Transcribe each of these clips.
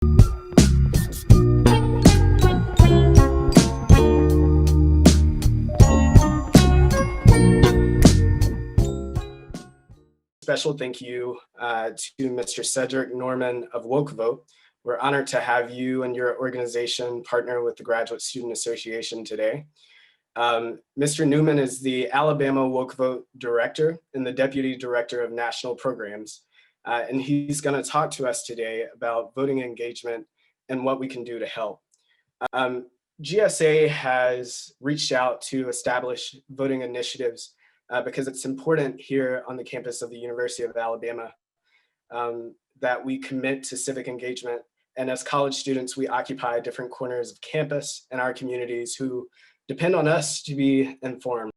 Special thank you to Mr. Cedric Norman of WokeVote. We're honored to have you and your organization partner with the Graduate Student Association today. Mr. Newman is the Alabama WokeVote Director and the Deputy Director of National Programs. And he's going to talk to us today about voting engagement and what we can do to help. GSA has reached out to establish voting initiatives because it's important here on the campus of the University of Alabama that we commit to civic engagement. And as college students, we occupy different corners of campus and our communities who depend on us to be informed.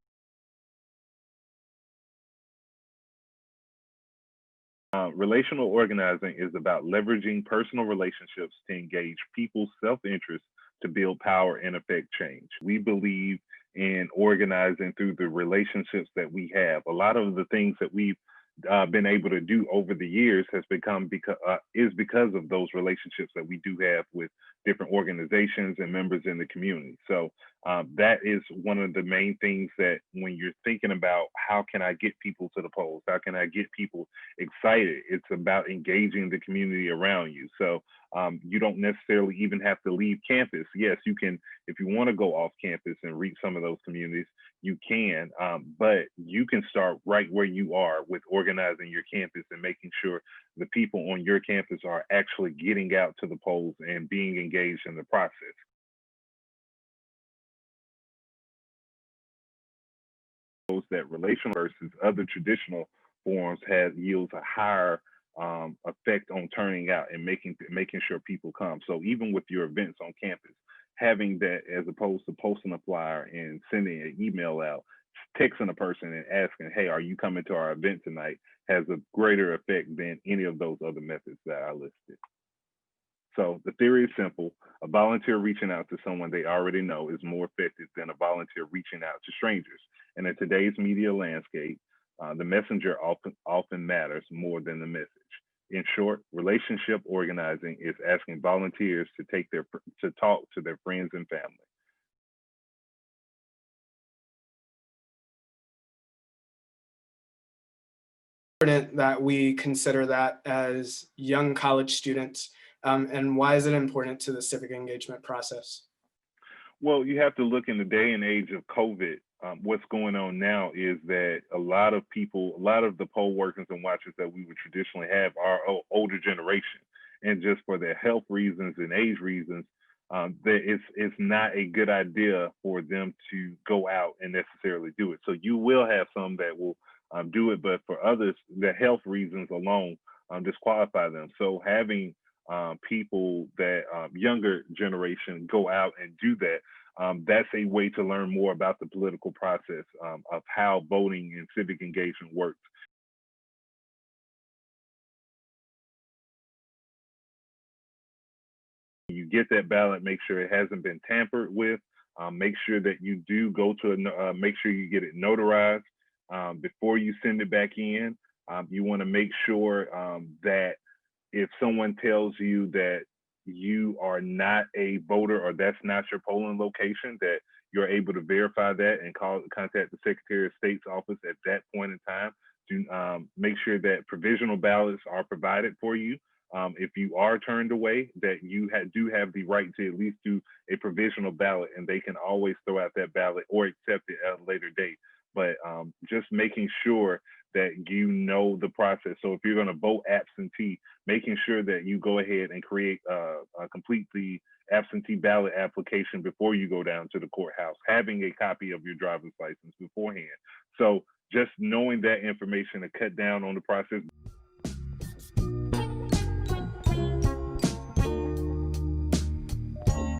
Relational organizing is about leveraging personal relationships to engage people's self-interest to build power and affect change. We believe in organizing through the relationships that we have. A lot of the things that we've been able to do over the years has become because of those relationships that we do have with different organizations and members in the community. So that is one of the main things that when you're thinking about how can I get people to the polls, how can I get people excited, it's about engaging the community around you. So you don't necessarily even have to leave campus. Yes, you can, if you want to go off campus and reach some of those communities, you can, but you can start right where you are with organizing your campus and making sure the people on your campus are actually getting out to the polls and being engaged in the process. That relational versus other traditional forms yields a higher effect on turning out and making sure people come. So even with your events on campus, having that as opposed to posting a flyer and sending an email out, texting a person and asking, hey, are you coming to our event tonight, has a greater effect than any of those other methods that I listed. So the theory is simple. A volunteer reaching out to someone they already know is more effective than a volunteer reaching out to strangers. And in today's media landscape, the messenger often matters more than the message. In short, relationship organizing is asking volunteers to talk to their friends and family. Important that we consider that as young college students, and why is it important to the civic engagement process? Well, you have to look in the day and age of COVID. What's going on now is that a lot of the poll workers and watchers that we would traditionally have are older generation. And just for their health reasons and age reasons, it's not a good idea for them to go out and necessarily do it. So you will have some that will do it, but for others, the health reasons alone disqualify them. So having people that younger generation go out and do that, that's a way to learn more about the political process of how voting and civic engagement works. You get that ballot, make sure it hasn't been tampered with, make sure that you do go to make sure you get it notarized before you send it back in. You want to make sure that if someone tells you that you are not a voter or that's not your polling location, that you're able to verify that and contact the Secretary of State's office at that point in time to make sure that provisional ballots are provided for you. If you are turned away, that you do have the right to at least do a provisional ballot, and they can always throw out that ballot or accept it at a later date. But just making sure that you know the process. So if you're going to vote absentee, making sure that you go ahead and complete the absentee ballot application before you go down to the courthouse, having a copy of your driver's license beforehand. So just knowing that information to cut down on the process.